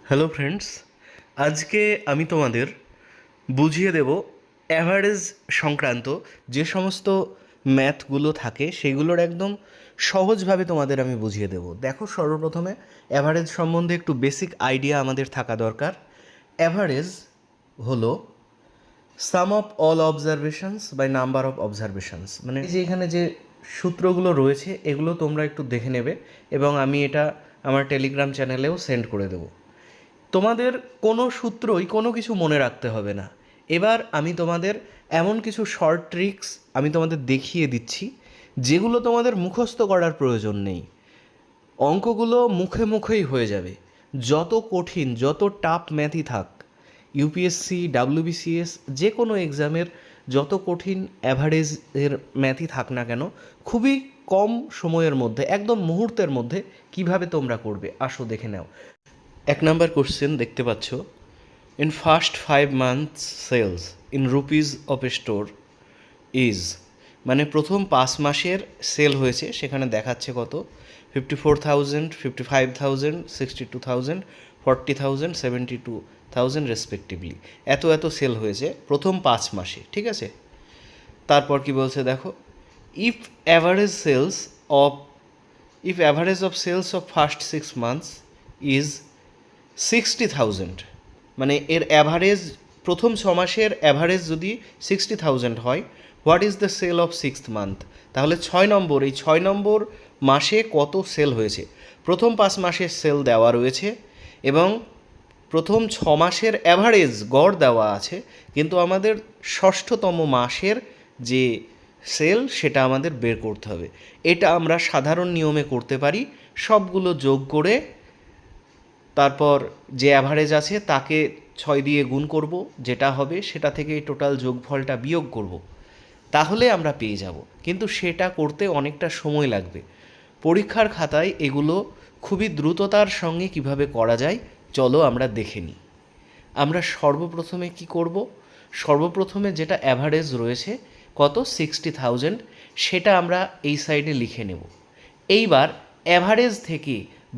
Hello friends, আজকে আমি তোমাদের বুঝিয়ে দেব অ্যাভারেজ সংক্রান্ত যে সমস্ত ম্যাথগুলো থাকে সেগুলোর একদম সহজভাবে তোমাদের আমি বুঝিয়ে দেব। দেখো, সর্বপ্রথমে অ্যাভারেজ সম্বন্ধে একটু বেসিক আইডিয়া আমাদের থাকা দরকার। অ্যাভারেজ হলো sum of all observations by number of observations. মানে এই যে এখানে যে সূত্রগুলো রয়েছে এগুলো তোমরা একটু দেখে নেবে এবং আমি এটা আমার টেলিগ্রাম চ্যানেলেও সেন্ড করে দেবো। তোমাদের কোনো সূত্রই কোনো কিছু মনে রাখতে হবে না। এবার আমি তোমাদের এমন কিছু শর্ট ট্রিক্স আমি তোমাদের দেখিয়ে দিচ্ছি যেগুলো তোমাদের মুখস্থ করার প্রয়োজন নেই। অঙ্কগুলো মুখে মুখেই হয়ে যাবে। যত কঠিন, যত টাফ ম্যাথই থাক, ইউপিএসসি, ডাব্লিউবিসিএস, যে কোনো এক্সামের যত কঠিন অ্যাভারেজের ম্যাথই থাক না কেন, খুবই কম সময়ের মধ্যে, একদম মুহূর্তের মধ্যে কিভাবে তোমরা করবে আসো দেখে নাও। 1 নম্বর কোশ্চেন দেখতে পাচ্ছ, in first 5 months sales in rupees of a store is, মানে প্রথম 5 মাসের সেল হয়েছে, সেখানে দেখাচ্ছে কত 54,000, 55,000, 62,000, 40,000, 72,000 রেসপেক্টিভলি। এত এত সেল হয়েছে প্রথম 5 মাসে, ঠিক আছে। তারপর কি বলছে দেখো, if average sales of if average of sales of first 6 months is 60,000, মানে এর অ্যাভারেজ প্রথম 6 মাসের অ্যাভারেজ যদি 60,000 হয়, what is the sale of 6th month, তাহলে 6 নম্বর, এই 6 নম্বর মাসে কত সেল হয়েছে। প্রথম 5 মাসের সেল দেওয়া রয়েছে এবং প্রথম 6 মাসের অ্যাভারেজ গড় দেওয়া আছে, কিন্তু আমাদের ষষ্ঠতম মাসের যে সেল সেটা আমাদের বের করতে হবে। এটা আমরা সাধারণ নিয়মে করতে পারি, সবগুলো যোগ করে তারপর যে অ্যাভারেজ আছে তাকে 6 দিয়ে গুণ করব, যেটা হবে সেটা থেকে টোটাল যোগফলটা বিয়োগ করব, তাহলে আমরা পেয়ে যাব। কিন্তু সেটা করতে অনেকটা সময় লাগবে। পরীক্ষার খাতায় এগুলো খুবই দ্রুততার সঙ্গে কিভাবে করা যায় চলো আমরা দেখে নিই। আমরা সর্বপ্রথমে কি করব, সর্বপ্রথমে যেটা অ্যাভারেজ রয়েছে কত 60,000, সেটা আমরা এই সাইডে লিখে নেব। এইবার অ্যাভারেজ থেকে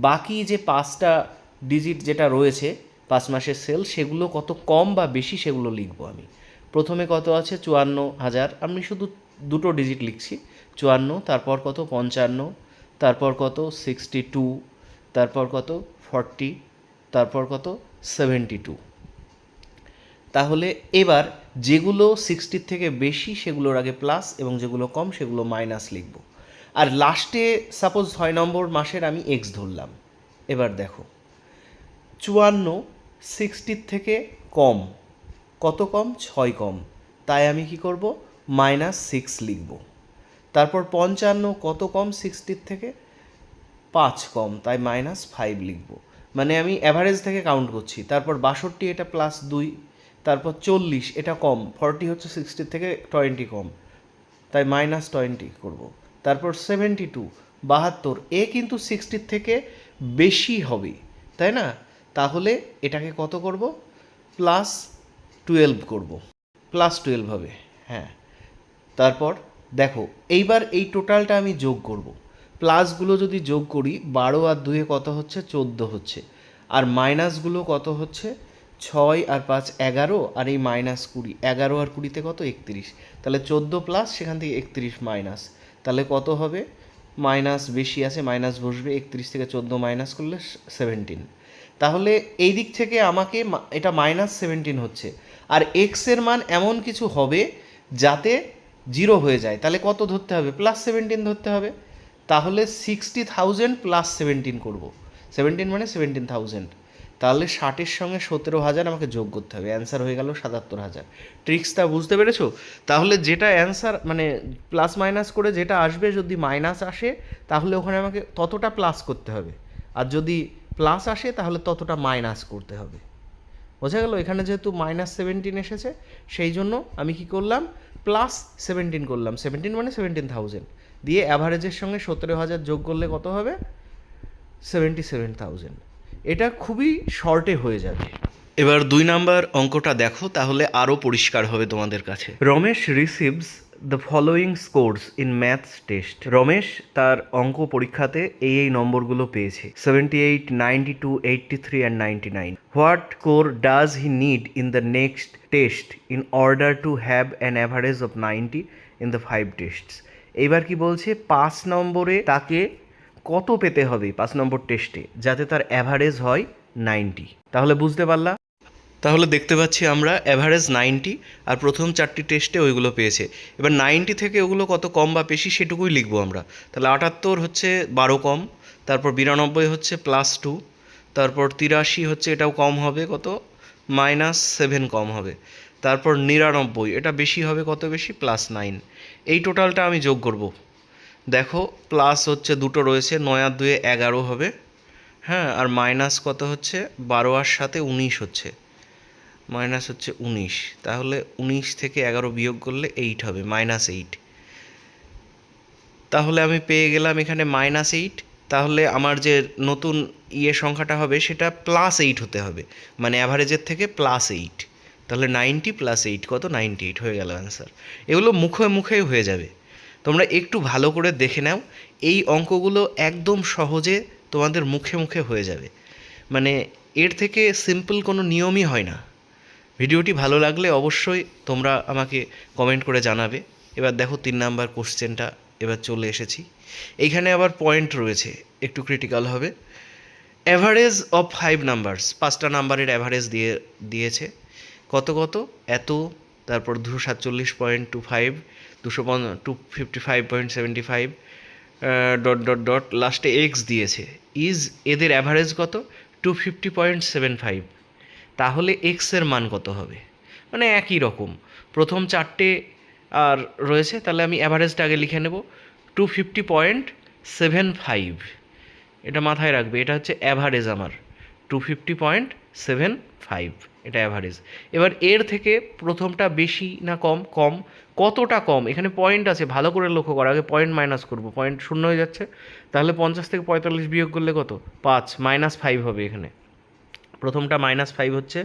বাকি যে 5টা ডিজিট যেটা রয়েছে 5 মাসের সেল, সেগুলো কত কম বা বেশি সেগুলো লিখব আমি। প্রথমে কত আছে 54,000, আমি শুধু দুটো ডিজিট লিখছি, 54, তারপর কত 55, তারপর কত 62, তারপর কত 40, তারপর কত 72। তাহলে এবার যেগুলো 60 থেকে বেশি সেগুলোর আগে প্লাস এবং যেগুলো কম সেগুলো মাইনাস লিখব। আর লাস্টে সাপোজ 6 নম্বর মাসের আমি এক্স ধরলাম। এবার দেখো 54 60 থেকে কম, কত কম 6 কম, তাই আমি কি করব -6 লিখব। তারপর 55 কত কম 60 থেকে 5 কম, তাই -5 লিখব। মানে আমি অ্যাভারেজ থেকে কাউন্ট করছি। তারপর 62 এটা +2, তারপর 40 এটা কম, 40 হচ্ছে 60 থেকে 20 কম, তাই -20 করব। তারপর 72 72, এ কিন্তু 60 থেকে বেশি হবে, তাই না? তাহলে এটাকে কত করব +12 করব, +12 হবে, হ্যাঁ। তারপর দেখো এইবার এই টোটালটা আমি যোগ করব। প্লাসগুলো যদি যোগ করি 12 আর 2 কত হচ্ছে 14 হচ্ছে, আর মাইনাসগুলো কত হচ্ছে 6 আর 5 11, আর এই -20, 11 আর 20তে কত 31, তাহলে 14 প্লাস সেখান থেকে 31 মাইনাস, তাহলে কত হবে মাইনাস বেশি আছে মাইনাস বসবে, 31 থেকে 14 মাইনাস করলে 17। তাহলে এই দিক থেকে আমাকে এটা -17 হচ্ছে, আর এক্সের মান এমন কিছু হবে যাতে 0 হয়ে যায়, তাহলে কত ধরতে হবে +17 ধরতে হবে। তাহলে 60,000 +17 করব, 17 মানে 17,000, তাহলে 60-এর সঙ্গে 17,000 আমাকে যোগ করতে হবে, অ্যান্সার হয়ে গেল 77,000। ট্রিক্সটা বুঝতে পেরেছো? তাহলে যেটা অ্যান্সার মানে প্লাস মাইনাস করে যেটা আসবে, যদি মাইনাস আসে তাহলে ওখানে আমাকে ততটা প্লাস করতে হবে, আর যদি প্লাস আসে তাহলে ততটা মাইনাস করতে হবে। বোঝা গেল? এখানে যেহেতু -17 এসেছে সেই জন্য আমি কি করলাম +17 করলাম, 17 মানে 17,000 দিয়ে অ্যাভারেজের সঙ্গে 17,000 যোগ করলে কত হবে 77,000। এটা খুবই শর্টে হয়ে যাবে। এবার 2 নাম্বার অঙ্কটা দেখো, তাহলে আরও পরিষ্কার হবে তোমাদের কাছে। Ramesh receives the following scores in maths test. Ramesh তার অঙ্ক পরীক্ষাতে এই নম্বরগুলো পেয়েছে: 78, 92, 83 and 99। What score does he need in the next test in order to have an average of 90 in the 5 tastes. এইবার কি বলছে, 5 নম্বরে তাকে কত পেতে হবে 5 নম্বর টেস্টে যাতে তার অ্যাভারেজ হয় 90। তাহলে বুঝতে পারলা? তাহলে দেখতে পাচ্ছি আমরা অ্যাভারেজ 90, আর প্রথম 4টি টেস্টে ওইগুলো পেয়েছে। এবার 90 থেকে ওগুলো কত কম বা বেশি সেটুকুই লিখবো আমরা। তাহলে 78 হচ্ছে 12 কম, তারপর 92 হচ্ছে +2, তারপর 83 হচ্ছে এটাও কম হবে কত, -7 কম হবে, তারপর 99 এটা বেশি হবে কত বেশি, +9। এই টোটালটা আমি যোগ করব। দেখো প্লাস হচ্ছে দুটো রয়েছে, 9 আর 2 11 হবে, হ্যাঁ, আর মাইনাস কত হচ্ছে 12 আর সাথে 19 হচ্ছে, মাইনাস হচ্ছে 19। তাহলে 19 থেকে 11 বিয়োগ করলে 8 হবে, -8। তাহলে আমি পেয়ে গেলাম এখানে -8। তাহলে আমার যে নতুন সংখ্যাটা হবে সেটা +8 হতে হবে, মানে অ্যাভারেজের থেকে +8। তাহলে 90 + 8 কত, 98 হয়ে গেল অ্যান্সার। এগুলো মুখে মুখেই হয়ে যাবে, তোমরা একটু ভালো করে দেখে নাও। এই অঙ্কগুলো একদম সহজে তোমাদের মুখে মুখে হয়ে যাবে, মানে এর থেকে সিম্পল কোনো নিয়মই হয় না। ভিডিওটি ভালো লাগলে অবশ্যই তোমরা আমাকে কমেন্ট করে জানাবে। এবার দেখো 3 নাম্বার কোশ্চেনটা এবার চলে এসেছি। এইখানে আবার পয়েন্ট রয়েছে, একটু ক্রিটিক্যাল হবে। অ্যাভারেজ অফ 5 নাম্বারস, 5টা নাম্বারের অ্যাভারেজ দিয়েছে কত কত এত, তারপর 247.25, 255.75, ডট ডট ডট, লাস্টে এক্স দিয়েছে। এদের অ্যাভারেজ কত, 250.75। তাহলে এক্সের মান কত হবে, মানে একই রকম প্রথম 4টে আর রয়েছে। তাহলে আমি অ্যাভারেজটা আগে লিখে নেব, 250.75। এটা মাথায় রাখবে, এটা হচ্ছে অ্যাভারেজ আমার, 250.75 এটা অ্যাভারেজ। এবার এর থেকে প্রথমটা বেশি না কম, কম, কতটা কম, এখানে পয়েন্ট আছে ভালো করে লক্ষ্য করা, আগে পয়েন্ট মাইনাস করব, পয়েন্ট শূন্য হয়ে যাচ্ছে। তাহলে 50 থেকে 45 বিয়োগ করলে কত, 5, -5 হবে এখানে। প্রথমটা -5 হচ্ছে,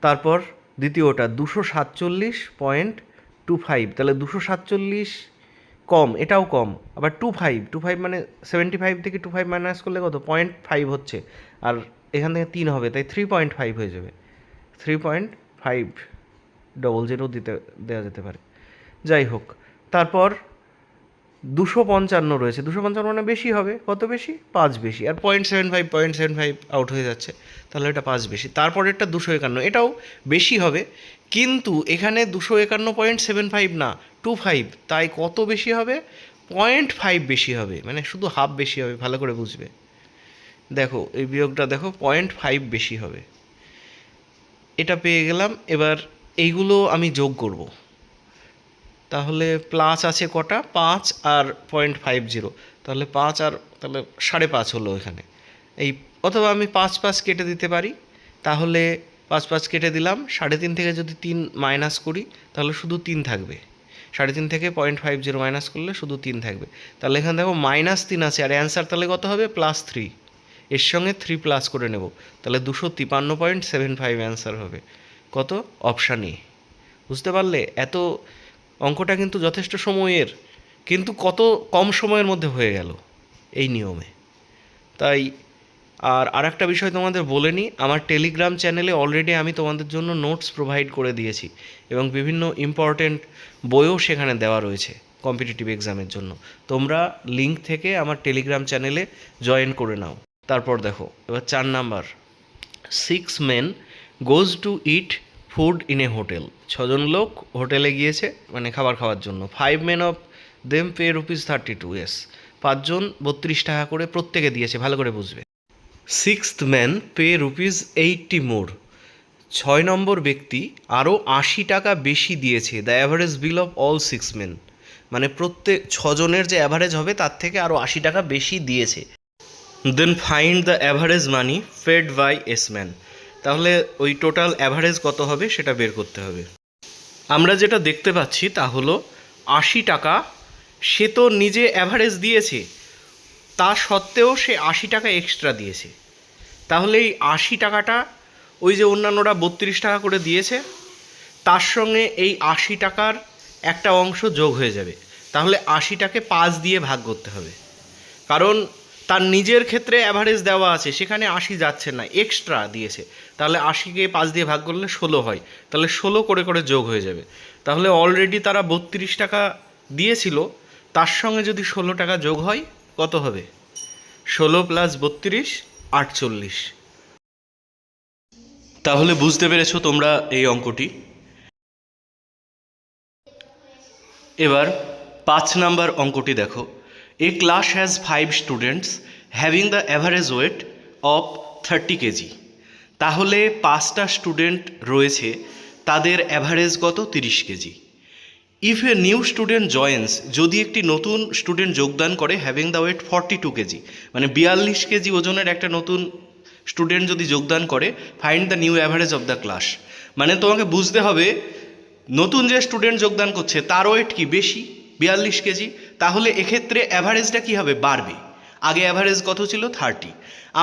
তারপর দ্বিতীয়টা 247.25, তাহলে 247 কম, এটাও কম, আবার 25 মানে 75 থেকে 25 মাইনাস করলে কত, 0.5 হচ্ছে, আর এখান থেকে 3 হবে, তাই 3.5 হয়ে যাবে। 3.5 দেওয়া যেতে পারে, যাই হোক। তারপর 255 রয়েছে, 255 মানে বেশি হবে, কত বেশি, 5 বেশি, আর 0.75 আউট হয়ে যাচ্ছে, তাহলে এটা 5 বেশি। তারপরেরটা 251, এটাও বেশি হবে, কিন্তু এখানে 251.75 না, 25, তাই কত বেশি হবে, 0.5 বেশি হবে, মানে শুধু হাফ বেশি হবে, ভালো করে বুঝবে। দেখো এই বিয়োগটা দেখো, 0.5 বেশি হবে, এটা পেয়ে গেলাম। এবার এইগুলো আমি যোগ করব, তাহলে প্লাস আছে কটা, 5 আর 0.50, তাহলে 5 আর তাহলে 5.5 হলো এখানে। এই অথবা আমি 5 কেটে দিতে পারি, তাহলে 5 কেটে দিলাম, 3.5 থেকে যদি 3 মাইনাস করি তাহলে শুধু 3 থাকবে, 3.5 থেকে 0.50 মাইনাস করলে শুধু 3 থাকবে। তাহলে এখানে দেখো -3 আছে, আর অ্যান্সার তাহলে কত হবে, +3, এর সঙ্গে 3 প্লাস করে নেব, তাহলে 253.75 অ্যান্সার হবে কত, অপশান এ। বুঝতে পারলে? এত অঙ্কটা কিন্তু যথেষ্ট সময়ের, কিন্তু কত কম সময়ের মধ্যে হয়ে গেল এই নিয়মে। তাই আর একটা বিষয় তোমাদের বলে নিই, আমার টেলিগ্রাম চ্যানেলে অলরেডি আমি তোমাদের জন্য নোটস প্রোভাইড করে দিয়েছি, এবং বিভিন্ন ইম্পর্টেন্ট বইও সেখানে দেওয়া রয়েছে কম্পিটিটিভ এক্সামের জন্য। তোমরা লিঙ্ক থেকে আমার টেলিগ্রাম চ্যানেলে জয়েন করে নাও। তারপর দেখো এবার 4 number, 6 men goes to eat food in a hotel. 6জন লোক হোটেলে গিয়েছে, মানে খাবার খাওয়ার জন্য। 5 men of them pay ₹32, yes, 5জন 32 টাকা করে প্রত্যেকে দিয়েছে, ভালো করে বুঝবে। 6th man pay ₹80 more, 6 নম্বর ব্যক্তি আরও 80 টাকা বেশি দিয়েছে। The average bill of all 6 men, মানে প্রত্যেক 6জনের যে অ্যাভারেজ হবে তার থেকে আরও 80 টাকা বেশি দিয়েছে। Then find the average money paid by each man. তাহলে ওই টোটাল অ্যাভারেজ কত হবে সেটা বের করতে হবে। আমরা যেটা দেখতে পাচ্ছি তা হলো 80 টাকা সে তো নিজে অ্যাভারেজ দিয়েছে, তা সত্ত্বেও সে 80 টাকা এক্সট্রা দিয়েছে। তাহলে এই 80 টাকাটা ওই যে অন্যান্যরা 32 টাকা করে দিয়েছে, তার সঙ্গে এই 80 টাকার একটা অংশ যোগ হয়ে যাবে। তাহলে 80টাকে 5 দিয়ে ভাগ করতে হবে, কারণ তার নিজের ক্ষেত্রে অ্যাভারেজ দেওয়া আছে, সেখানে 80 যাচ্ছে না, এক্সট্রা দিয়েছে। তাহলে 80কে 5 দিয়ে ভাগ করলে 16 হয়, তাহলে 16 করে করে যোগ হয়ে যাবে। তাহলে অলরেডি তারা 32 টাকা দিয়েছিল, তার সঙ্গে যদি 16 টাকা যোগ হয় কত হবে? 16 + 32 48। তাহলে বুঝতে পেরেছো তোমরা এই অঙ্কটি। এবার 5 নাম্বার অঙ্কটি দেখো। A class has 5 students having the average weight of 30 kg. তাহলে 5টা স্টুডেন্ট রয়েছে, তাদের অ্যাভারেজ কত? 30 kg. If a new student joins, যদি একটি নতুন স্টুডেন্ট যোগদান করে, হ্যাভিং দ্য ওয়েট 42 কেজি, মানে 42 কেজি ওজনের একটা নতুন স্টুডেন্ট যদি যোগদান করে, find the new average of the class. মানে তোমাকে বুঝতে হবে নতুন যে স্টুডেন্ট যোগদান করছে তার ওয়েট কি? বেশি, 42 কেজি। তাহলে এক্ষেত্রে অ্যাভারেজটা কী হবে? বাড়বে। আগে অ্যাভারেজ কত ছিল? 30।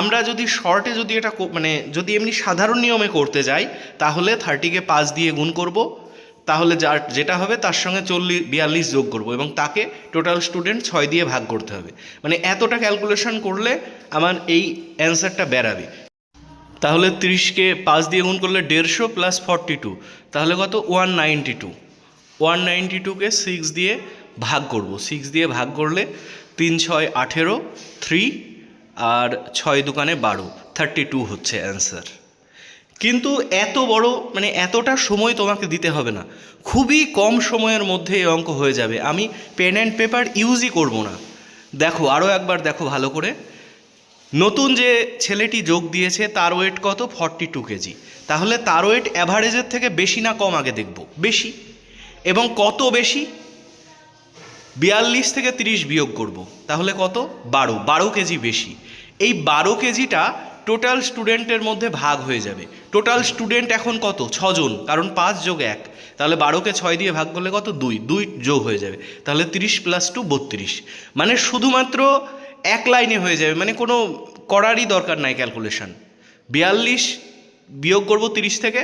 আমরা যদি শর্টে যদি এটা মানে যদি এমনি সাধারণ নিয়মে করতে যাই, তাহলে 30কে 5 দিয়ে গুণ করব, তাহলে যেটা হবে তার সঙ্গে 42 যোগ করব, এবং তাকে টোটাল স্টুডেন্ট 6 দিয়ে ভাগ করতে হবে। মানে এতটা ক্যালকুলেশন করলে আমার এই অ্যান্সারটা বেরাবে। তাহলে 30কে 5 দিয়ে গুণ করলে 150 + 42, তাহলে কত? 192। 192কে 6 দিয়ে ভাগ করব, 6 দিয়ে ভাগ করলে 3 × 6 = 18, 3 আর 6 × 2 = 12, 32 হচ্ছে অ্যান্সার। কিন্তু এত বড় মানে এতটা সময় তোমাকে দিতে হবে না, খুবই কম সময়ের মধ্যে এই অঙ্ক হয়ে যাবে। আমি পেন অ্যান্ড পেপার ইউজই করব না। দেখো আরও একবার দেখো ভালো করে। নতুন যে ছেলেটি যোগ দিয়েছে তার ওয়েট কত? 42 কেজি। তাহলে তার ওয়েট অ্যাভারেজের থেকে বেশি না কম? আগে দেখব বেশি। এবং কত বেশি? 42 থেকে 30 বিয়োগ করব, তাহলে কত? 12 কেজি বেশি। এই 12 কেজিটা টোটাল স্টুডেন্টের মধ্যে ভাগ হয়ে যাবে। টোটাল স্টুডেন্ট এখন কত? 6 জন, কারণ 5 + 1, তাহলে 12কে 6 দিয়ে ভাগ করলে কত? 2 যোগ হয়ে যাবে, তাহলে 30 + 2 32। মানে শুধুমাত্র এক লাইনে হয়ে যাবে, মানে কোনো করারই দরকার নাই ক্যালকুলেশন। 42 বিয়োগ করব 30 থেকে,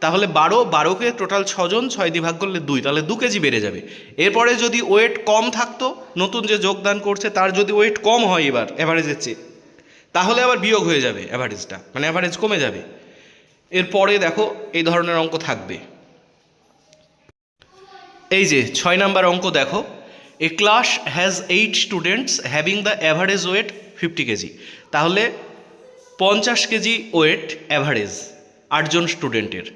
তাহলে 12কে টোটাল 6 জন, 6 দিয়ে ভাগ করলে 2, তাহলে 2 কেজি বেড়ে যাবে। এরপরে যদি ওয়েট কম থাকতো, নতুন যে যোগদান করছে তার যদি ওয়েট কম হয় এবার অ্যাভারেজের চেয়ে, তাহলে আবার বিয়োগ হয়ে যাবে অ্যাভারেজটা, মানে অ্যাভারেজ কমে যাবে। এরপরে দেখো এই ধরনের অঙ্ক থাকবে। এই যে 6 নাম্বার অঙ্ক দেখো। A class has 8 students having the average weight 50 kg. তাহলে 50 কেজি ওয়েট অ্যাভারেজ 8 জন স্টুডেন্টের।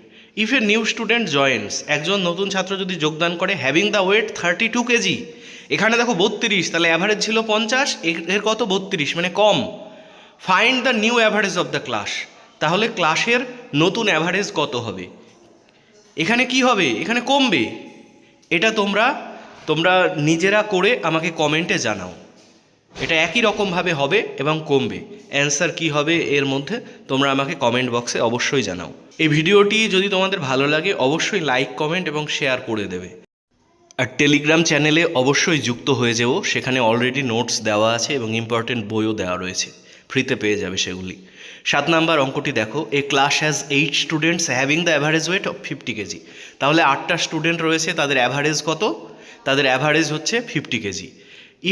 If a new student joins, একজন নতুন ছাত্র যদি যোগদান করে, হ্যাভিং দ্য ওয়েট 32 কেজি। এখানে দেখো 32, তাহলে অ্যাভারেজ ছিল 50, এর কত? 32, মানে কম। Find the new average of the class. তাহলে ক্লাসের নতুন অ্যাভারেজ কত হবে? এখানে কি হবে? এখানে কমবে। এটা তোমরা নিজেরা করে আমাকে কমেন্টে জানাও। এটা একই রকমভাবে হবে এবং কমবে। অ্যান্সার কি হবে এর মধ্যে তোমরা আমাকে কমেন্ট বক্সে অবশ্যই জানাও। এই ভিডিওটি যদি তোমাদের ভালো লাগে অবশ্যই লাইক, কমেন্ট এবং শেয়ার করে দেবে। আর টেলিগ্রাম চ্যানেলে অবশ্যই যুক্ত হয়ে যেও, সেখানে অলরেডি নোটস দেওয়া আছে এবং ইম্পর্টেন্ট বইও দেওয়া রয়েছে, ফ্রিতে পেয়ে যাবে সেগুলি। 7 নাম্বার অঙ্কটি দেখো। A class has 8 students having the average weight of 50 kg. তাহলে 8টা স্টুডেন্ট রয়েছে, তাদের অ্যাভারেজ কত? তাদের অ্যাভারেজ হচ্ছে 50 kg.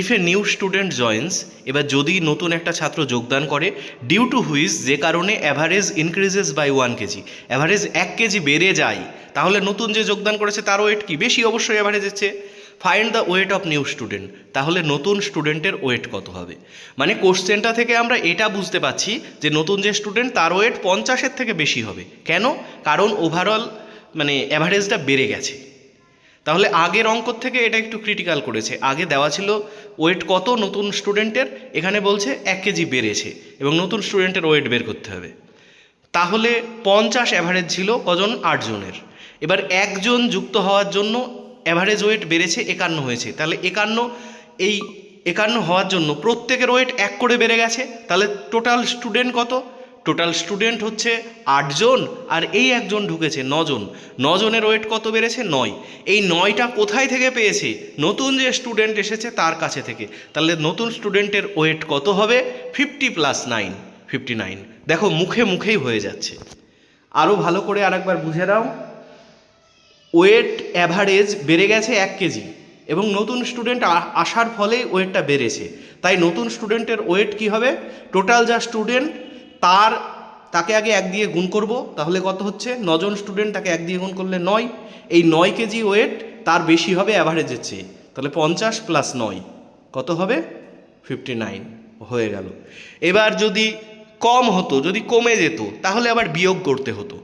If a new student joins, এবার যদি নতুন একটা ছাত্র যোগদান করে, ডিউ টু হুইচ, যে কারণে average increases by 1 KG, average 1 KG বেড়ে যায়, তাহলে নতুন যে যোগদান করেছে তার ওয়েট কি? বেশি অবশ্যই অ্যাভারেজের চেয়ে। Find the weight of new student, তাহলে নতুন স্টুডেন্টের ওয়েট কত হবে? মানে কোশ্চেনটা থেকে আমরা এটা বুঝতে পারছি যে নতুন যে স্টুডেন্ট তার ওয়েট 50-এর থেকে বেশি হবে। কেন? কারণ ওভারঅল মানে অ্যাভারেজটা বেড়ে গেছে। তাহলে আগের অঙ্কর থেকে এটা একটু ক্রিটিক্যাল করেছে। আগে দেওয়া ছিল ওয়েট কত নতুন স্টুডেন্টের, এখানে বলছে 1 কেজি বেড়েছে এবং নতুন স্টুডেন্টের ওয়েট বের করতে হবে। তাহলে 50 অ্যাভারেজ ছিল কজন? 8 জনের। এবার একজন যুক্ত হওয়ার জন্য অ্যাভারেজ ওয়েট বেড়েছে 51 হয়েছে। তাহলে 51 হওয়ার জন্য প্রত্যেকের ওয়েট 1 করে বেড়ে গেছে। তাহলে টোটাল স্টুডেন্ট কত? টোটাল স্টুডেন্ট হচ্ছে 8 জন, আর এই একজন ঢুকেছে 9 জন। 9 জনের ওয়েট কত বেড়েছে? 9। এই 9টা কোথায় থেকে পেয়েছে? নতুন যে স্টুডেন্ট এসেছে তার কাছে থেকে। তাহলে নতুন স্টুডেন্টের ওয়েট কত হবে? 50 + 9, 59। দেখো মুখেই হয়ে যাচ্ছে। আরও ভালো করে আরেকবার বুঝে নাও। ওয়েট অ্যাভারেজ বেড়ে গেছে 1 কেজি এবং নতুন স্টুডেন্ট আসার ফলে ওয়েটটা বেড়েছে, তাই নতুন স্টুডেন্টের ওয়েট কি হবে, টোটাল যা স্টুডেন্ট তাকে আগে 1 দিয়ে গুণ করব, তাহলে কত হচ্ছে, 9জন স্টুডেন্ট, তাকে 1 দিয়ে গুণ করলে 9, এই 9 কেজি ওয়েট তার বেশি হবে অ্যাভারেজের চেয়ে, তাহলে 50 প্লাস 9 কত হবে, 59 হয়ে গেল। এবার যদি কম হতো, যদি কমে যেত, তাহলে আবার বিয়োগ করতে হতো।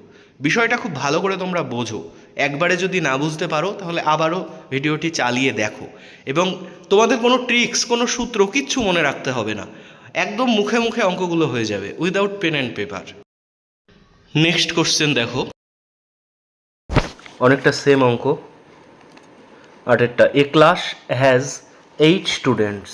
বিষয়টা খুব ভালো করে তোমরা বোঝো, একবারে যদি না বুঝতে পারো তাহলে আবারও ভিডিওটি চালিয়ে দেখো, এবং তোমাদের কোনো ট্রিক্স, কোনো সূত্র কিচ্ছু মনে রাখতে হবে না, একদম মুখে মুখে অঙ্কগুলো হয়ে যাবে without pen and paper. Next question দেখো, অনেকটা সেম অঙ্ক, আটেরটা। A class has 8 students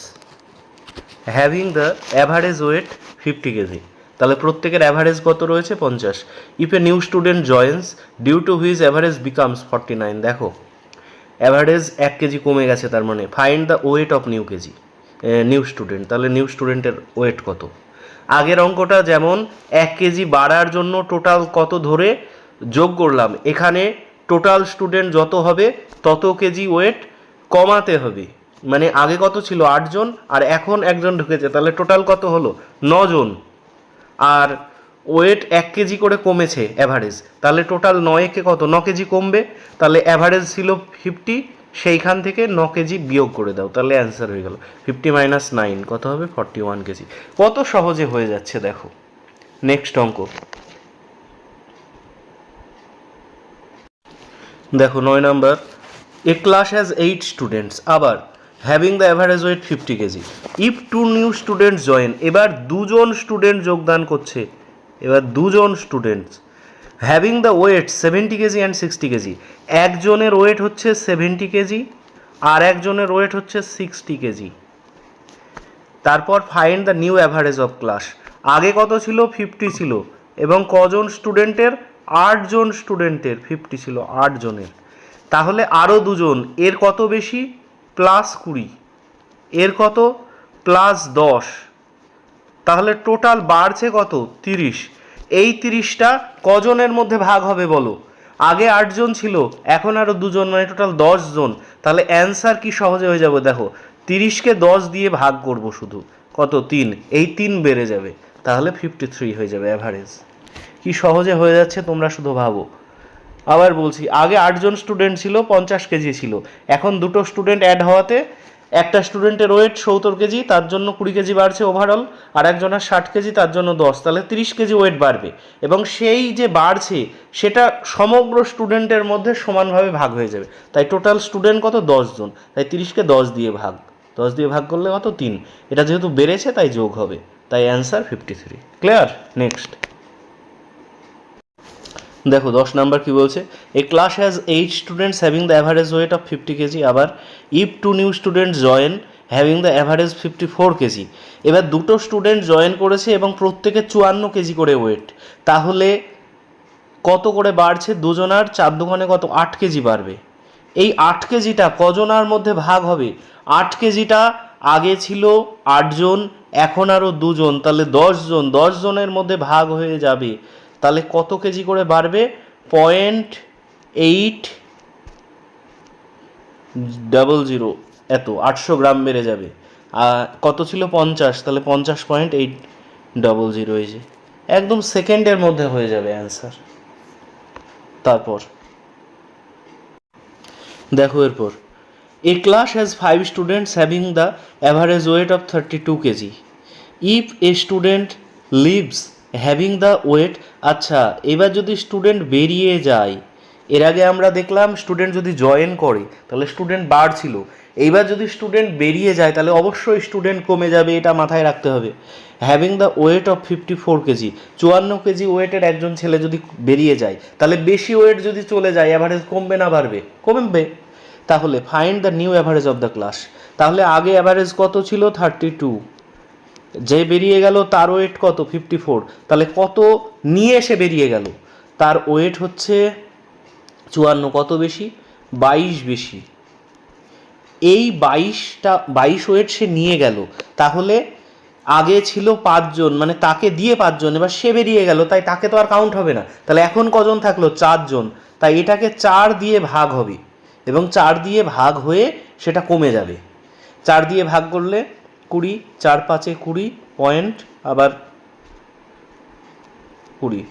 having the average weight 50 kg, তাহলে প্রত্যেকের অ্যাভারেজ কত রয়েছে, 50। If a new student joins due to whose average becomes 49, দেখো অ্যাভারেজ 1 কেজি কমে গেছে, তার মানে find the weight of new student, তাহলে নিউ স্টুডেন্টের ওয়েট কত। আগের অঙ্কটা যেমন 1 কেজি বাড়ার জন্য টোটাল কত ধরে যোগ করলাম, এখানে টোটাল স্টুডেন্ট যত হবে তত কেজি ওয়েট কমাতে হবে, মানে আগে কত ছিল 8 জন আর এখন একজন ঢুকেছে, তাহলে টোটাল কত হলো 9 জন, আর ওয়েট 1 কেজি করে কমেছে অ্যাভারেজ, তাহলে টোটাল 9কে কত 9 কেজি কমবে, তাহলে অ্যাভারেজ ছিল 50, সেইখান থেকে 9 কেজি বিয়োগ করে দাও, তাহলে অ্যান্সার হয়ে গেল 50 মাইনাস 9 কত হবে 41 কেজি। কত সহজে হয়ে যাচ্ছে দেখো। নেক্সট অঙ্ক দেখো 9 number. A class has 8 students আবার having the average weight 50 kg, if 2 new students join, এবার 2জন স্টুডেন্ট যোগদান করছে, এবার 2জন students having the weight 70 kg and 60 kg, একজনের ওয়েট হচ্ছে 70 কেজি আর একজনের ওয়েট হচ্ছে 60 কেজি। তারপর find the new average of class, আগে কত ছিল 50 ছিল এবং কজন স্টুডেন্টের, 8 জন স্টুডেন্টের 50 ছিল 8 জনের, তাহলে আরও 2জন, এর কত বেশি প্লাস 20, এর কত প্লাস 10, তাহলে টোটাল বাড়ছে কত 30, এই 30টা কজনের মধ্যে ভাগ হবে বলো, আগে 8 জন ছিল এখন আরও 2জন, মানে টোটাল 10 জন, তাহলে অ্যান্সার কি সহজে হয়ে যাবে, দেখো 30কে 10 দিয়ে ভাগ করব শুধু, কত 3, এই 3 বেড়ে যাবে, তাহলে 53 হয়ে যাবে অ্যাভারেজ। কি সহজে হয়ে যাচ্ছে তোমরা শুধু ভাবো। আবার বলছি, আগে 8 জন স্টুডেন্ট ছিল 50 কেজি ছিল, এখন 2টো স্টুডেন্ট অ্যাড হওয়াতে একটা স্টুডেন্টের ওয়েট 70 কেজি, তার জন্য 20 কেজি বাড়ছে ওভারঅল, আর একজনের 60 কেজি তার জন্য 10, তাহলে 30 কেজি ওয়েট বাড়বে, এবং সেই যে বাড়ছে সেটা সমগ্র স্টুডেন্টের মধ্যে সমানভাবে ভাগ হয়ে যাবে, তাই টোটাল স্টুডেন্ট কত 10 জন, তাই 30কে 10 দিয়ে ভাগ, 10 দিয়ে ভাগ করলে কত 3, এটা যেহেতু বেড়েছে তাই যোগ হবে, তাই অ্যান্সার 53। ক্লিয়ার? নেক্সট দেখো 10 নাম্বার কি বলছে, a class has 8 students having the average weight of 50 kg, আবার if 2 new students join having the average 54 kg, এবার 2টো স্টুডেন্ট জয়েন করেছে এবং প্রত্যেকে 54 কেজি করে ওয়েট, তাহলে কত করে বাড়ছে, দুজনার 4 দুগুণে কত 8 কেজি বাড়বে, এই 8 কেজিটা কজনার মধ্যে ভাগ হবে, 8 কেজিটা আগে ছিল 8 জন এখন আরও 2জন, তাহলে 10 জন, 10 জনের মধ্যে ভাগ হয়ে যাবে, তাহলে কত কেজি করে বাড়বে, 0.800, এত 800 গ্রাম বেড়ে যাবে, কত ছিল 50, তাহলে 50.800, এই যে একদম সেকেন্ডের মধ্যে হয়ে যাবে অ্যান্সার। তারপর দেখো এরপর, a class has 5 students having the average weight of 32 kg, if a student leaves having the weight, আচ্ছা এবার যদি স্টুডেন্ট বেরিয়ে যায়, এর আগে আমরা দেখলাম স্টুডেন্ট যদি জয়েন করে তাহলে স্টুডেন্ট বাড়ছিল, এইবার যদি স্টুডেন্ট বেরিয়ে যায় তাহলে অবশ্যই স্টুডেন্ট কমে যাবে, এটা মাথায় রাখতে হবে। Having the weight of 54 KG, 54 KG ওয়েটের একজন ছেলে যদি বেরিয়ে যায় তাহলে বেশি ওয়েট যদি চলে যায় অ্যাভারেজ কমবে না বাড়বে, কমবে, তাহলে find the new average of the class, তাহলে আগে অ্যাভারেজ কত ছিল 32, যে বেরিয়ে গেল তার ওয়েট কত 54, তাহলে কত নিয়ে এসে বেরিয়ে গেল, তার ওয়েট হচ্ছে 54, কত বেশি 22 বেশি, এই 22 ওয়েট সে নিয়ে গেল, তাহলে আগে ছিল 5 জন, মানে তাকে দিয়ে 5 জন, এবার সে বেরিয়ে গেল, তাই তাকে তো আর কাউন্ট হবে না। তাহলে এখন কজন থাকলো? 4 জন। তাই এটাকে 4 দিয়ে ভাগ হবে এবং 4 দিয়ে ভাগ হয়ে সেটা কমে যাবে। 4 দিয়ে ভাগ করলে 20, 4 5 20 পয়েন্ট, আবার 20,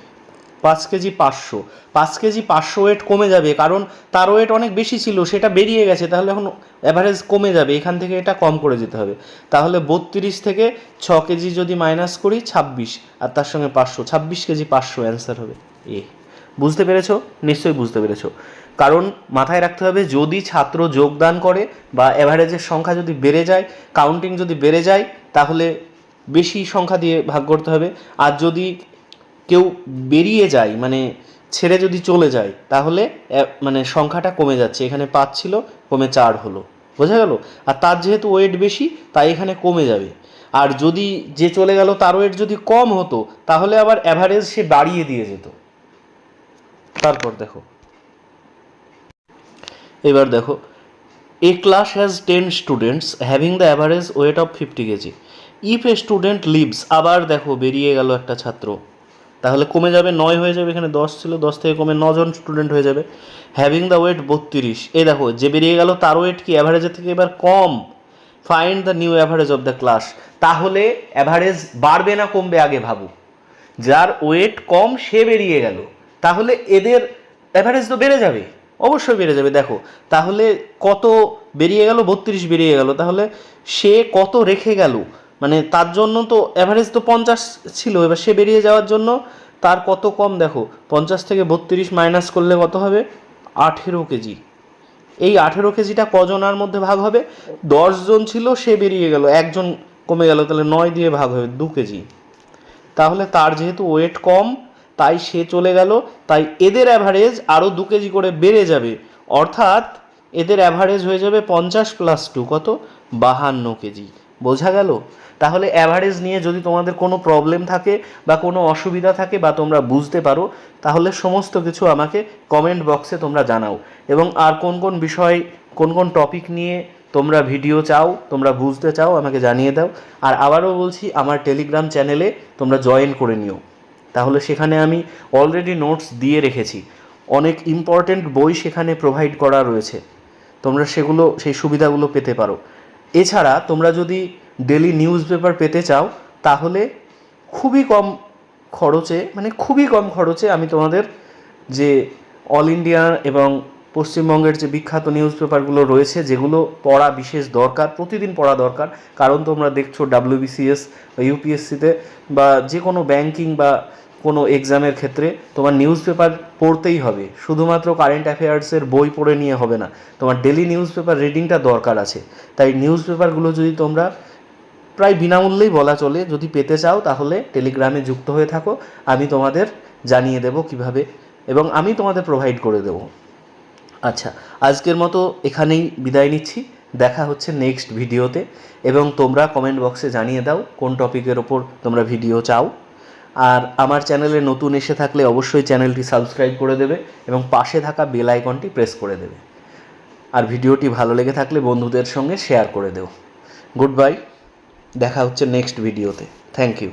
5 কেজি 500, 5 কেজি 500 ওয়েট কমে যাবে, কারণ তার ওয়েট অনেক বেশি ছিল, সেটা বেরিয়ে গেছে। তাহলে এখন অ্যাভারেজ কমে যাবে, এখান থেকে এটা কম করে যেতে হবে। তাহলে 32 থেকে 6 কেজি যদি মাইনাস করি 26, আর তার সঙ্গে 500, 26 কেজি 500 অ্যান্সার হবে এ। বুঝতে পেরেছো? নিশ্চয়ই বুঝতে পেরেছো। কারণ মাথায় রাখতে হবে, যদি ছাত্র যোগদান করে বা অ্যাভারেজের সংখ্যা যদি বেড়ে যায়, কাউন্টিং যদি বেড়ে যায়, তাহলে বেশি সংখ্যা দিয়ে ভাগ করতে হবে। আর যদি কেউ বেরিয়ে যায়, মানে ছেড়ে যদি চলে যায়, তাহলে মানে সংখ্যাটা কমে যাচ্ছে। এখানে 5 ছিল, কমে 4 হলো। বোঝা গেল? আর তার যেহেতু ওয়েট বেশি, তাই এখানে কমে যাবে। আর যদি যে চলে গেল তার ওয়েট যদি কম হতো, তাহলে আবার অ্যাভারেজ সে বাড়িয়ে দিয়ে যেত। তারপর দেখো, এবার দেখো, a class has 10 students having the average weight of 50 kg. If a student leaves, আবার দেখো বেরিয়ে গেল একটা ছাত্র, তাহলে কমে যাবে, 9 হয়ে যাবে। এখানে 10 ছিল, 10 থেকে কমে 9 জন স্টুডেন্ট হয়ে যাবে। হ্যাভিং দ্য ওয়েট 32, এই দেখো যে বেরিয়ে গেল তার ওয়েট কি অ্যাভারেজের থেকে এবার কম। Find the new average of the class. তাহলে অ্যাভারেজ বাড়বে না কমবে আগে ভাবো। যার ওয়েট কম সে বেরিয়ে গেল, তাহলে এদের অ্যাভারেজ তো বেড়ে যাবে, অবশ্যই বেড়ে যাবে। দেখো তাহলে কত বেরিয়ে গেল? 32 বেরিয়ে গেল, তাহলে সে কত রেখে গেল, মানে তার জন্য তো অ্যাভারেজ তো 50 ছিল, এবার সে বেরিয়ে যাওয়ার জন্য তার কত কম দেখো। 50 থেকে 32 মাইনাস করলে কত হবে? 18 কেজি। এই 18 কেজিটা কজনার মধ্যে ভাগ হবে? 10 জন ছিল, সে বেরিয়ে গেল, একজন কমে গেল, তাহলে 9 দিয়ে ভাগ হবে 2 কেজি। তাহলে তার যেহেতু ওয়েট কম, তাই সে চলে গেল, তাই এদের অ্যাভারেজ আরও 2 কেজি করে বেড়ে যাবে। অর্থাৎ এদের অ্যাভারেজ হয়ে যাবে 50 প্লাস 2 কত? 52 কেজি। বোঝা গেল? তাহলে অ্যাভারেজ নিয়ে যদি তোমাদের কোনো প্রবলেম থাকে বা কোনো অসুবিধা থাকে বা তোমরা বুঝতে পারো, তাহলে সমস্ত কিছু আমাকে কমেন্ট বক্সে তোমরা জানাও। এবং আর কোন কোন বিষয়, কোন কোন টপিক নিয়ে তোমরা ভিডিও চাও, তোমরা বুঝতে চাও, আমাকে জানিয়ে দাও। আর আবারও বলছি, আমার টেলিগ্রাম চ্যানেলে তোমরা জয়েন করে নিও, তাহলে সেখানে আমি অলরেডি নোটস দিয়ে রেখেছি। অনেক ইম্পর্টেন্ট বই সেখানে প্রোভাইড করা রয়েছে, তোমরা সেগুলো, সেই সুবিধাগুলো পেতে পারো। এছাড়া তোমরা যদি ডেলি নিউজ পেপার পেতে চাও, তাহলে খুবই কম খরচে, মানে খুবই কম খরচে আমি তোমাদের যে অল ইন্ডিয়া এবং পশ্চিমবঙ্গের যে বিখ্যাত নিউজ পেপারগুলো রয়েছে, যেগুলো পড়া বিশেষ দরকার, প্রতিদিন পড়া দরকার, কারণ তোমরা দেখছো WBCS বা ইউপিএসসিতে বা যে কোনো ব্যাংকিং বা কোনো এক্সামের ক্ষেত্রে তোমার নিউজ পেপার পড়তেই হবে। শুধুমাত্র কারেন্ট অ্যাফেয়ার্সের বই পড়ে নিয়ে হবে না, তোমার ডেলি নিউজ পেপার রিডিংটা দরকার আছে। তাই নিউজ পেপারগুলো যদি তোমরা প্রায় বিনামূল্যেই বলা চলে যদি পেতে চাও, তাহলে টেলিগ্রামে যুক্ত হয়ে থাকো, আমি তোমাদের জানিয়ে দেব কিভাবে, এবং আমি তোমাদের প্রোভাইড করে দেব। আচ্ছা, আজকের মতো এখানেই বিদায় নিচ্ছি, দেখা হচ্ছে নেক্সট ভিডিওতে। এবং তোমরা কমেন্ট বক্সে জানিয়ে দাও কোন টপিকের ওপর তোমরা ভিডিও চাও। আর আমার চ্যানেলে নতুন এসে থাকলে অবশ্যই চ্যানেলটি সাবস্ক্রাইব করে দেবে এবং পাশে থাকা বেল আইকনটি প্রেস করে দেবে। আর ভিডিওটি ভালো লেগে থাকলে বন্ধুদের সঙ্গে শেয়ার করে দেও। গুড বাই, দেখা হচ্ছে নেক্সট ভিডিওতে। Thank you.